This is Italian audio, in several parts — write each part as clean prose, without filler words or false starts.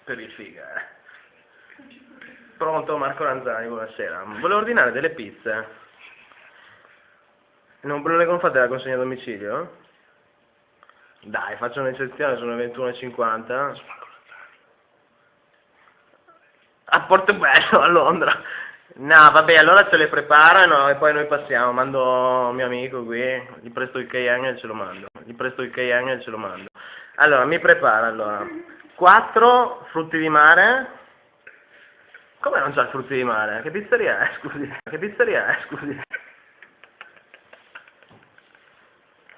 Verifica. Pronto, Marco Lanzani, buonasera. Volevo ordinare delle pizze. Non ve le fate la consegna a domicilio? Dai, faccio un'eccezione, sono le 21:50. A Portobello, a Londra. No, vabbè, allora ce le preparano e poi noi passiamo. Mando mio amico qui, gli presto il Cayenne e ce lo mando. Allora, mi prepara, allora. 4 frutti di mare. Come non c'ha frutti di mare? Che pizzeria è, scusi?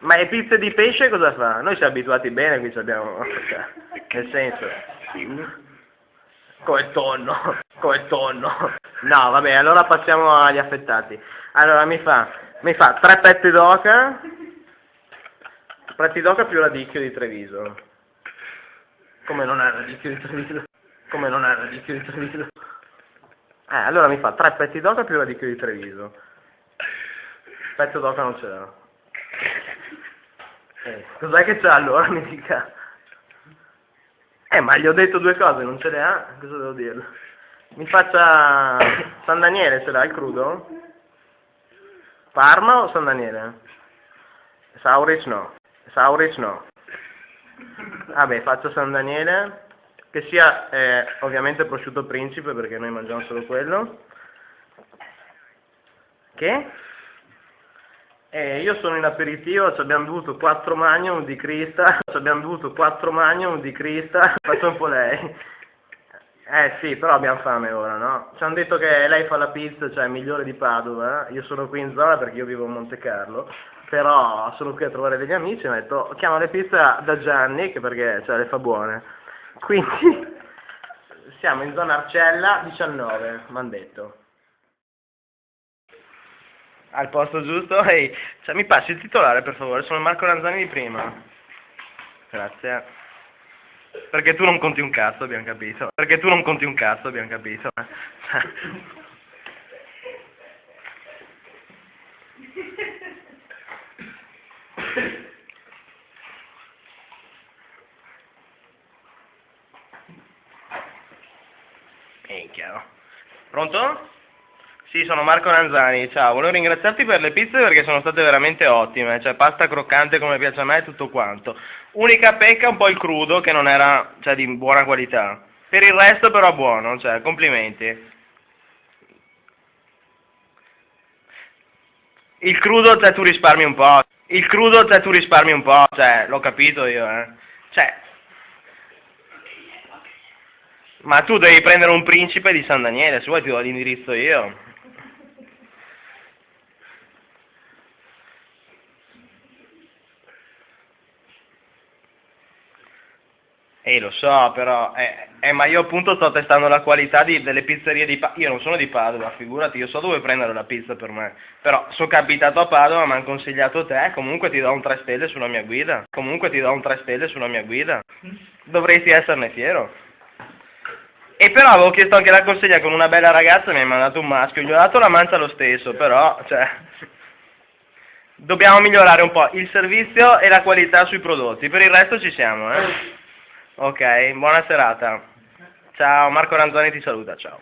Ma le pizze di pesce cosa fa? Noi siamo abituati bene, qui ci abbiamo... Nel senso... Come tonno. No, vabbè, allora passiamo agli affettati. Allora, mi fa 3 petti d'oca più radicchio di Treviso. Come non è radicchio di Treviso? Allora mi fa 3 petti d'oca più radicchio di Treviso. Pezzo d'oca non ce l'ha. Cos'è che c'ha allora, mi dica? Ma gli ho detto 2 cose, non ce le ha? Cosa devo dirlo? Mi faccia San Daniele, ce l'ha il crudo? Parma o San Daniele? Saurich no. Vabbè, faccio San Daniele, che sia ovviamente prosciutto principe, perché noi mangiamo solo quello. Che? Io sono in aperitivo, ci abbiamo bevuto 4 Magnum di Crista, faccio un po' lei. Sì, però abbiamo fame ora, no? Ci hanno detto che lei fa la pizza, cioè migliore di Padova, io sono qui in zona perché io vivo a Monte Carlo, però sono qui a trovare degli amici e mi ha detto chiama le pizze da Gianni, che perché le fa buone. Quindi siamo in zona Arcella 19, mi hanno detto. Al posto giusto? Cioè, mi passi il titolare per favore, sono Marco Lanzani di prima. Grazie. Perché tu non conti un cazzo, abbiamo capito. Minchia. Pronto? Sì, sono Marco Lanzani, ciao, volevo ringraziarti per le pizze perché sono state veramente ottime, cioè pasta croccante come piace a me e tutto quanto. Unica pecca un po' il crudo che non era, cioè, di buona qualità. Per il resto però buono, cioè, complimenti. Il crudo, cioè, tu risparmi un po', cioè, l'ho capito io, Cioè, ma tu devi prendere un principe di San Daniele, se vuoi ti do l'indirizzo io. Lo so, però, ma io appunto sto testando la qualità delle pizzerie di Padova. Io non sono di Padova, figurati, io so dove prendere la pizza per me. Però sono capitato a Padova, mi hanno consigliato te, comunque ti do un 3 stelle sulla mia guida. Dovresti esserne fiero. E però avevo chiesto anche la consegna con una bella ragazza e mi ha mandato un maschio, gli ho dato la mancia lo stesso, però, cioè... Dobbiamo migliorare un po' il servizio e la qualità sui prodotti, per il resto ci siamo, Ok, buona serata. Ciao, Marco Lanzani ti saluta, ciao.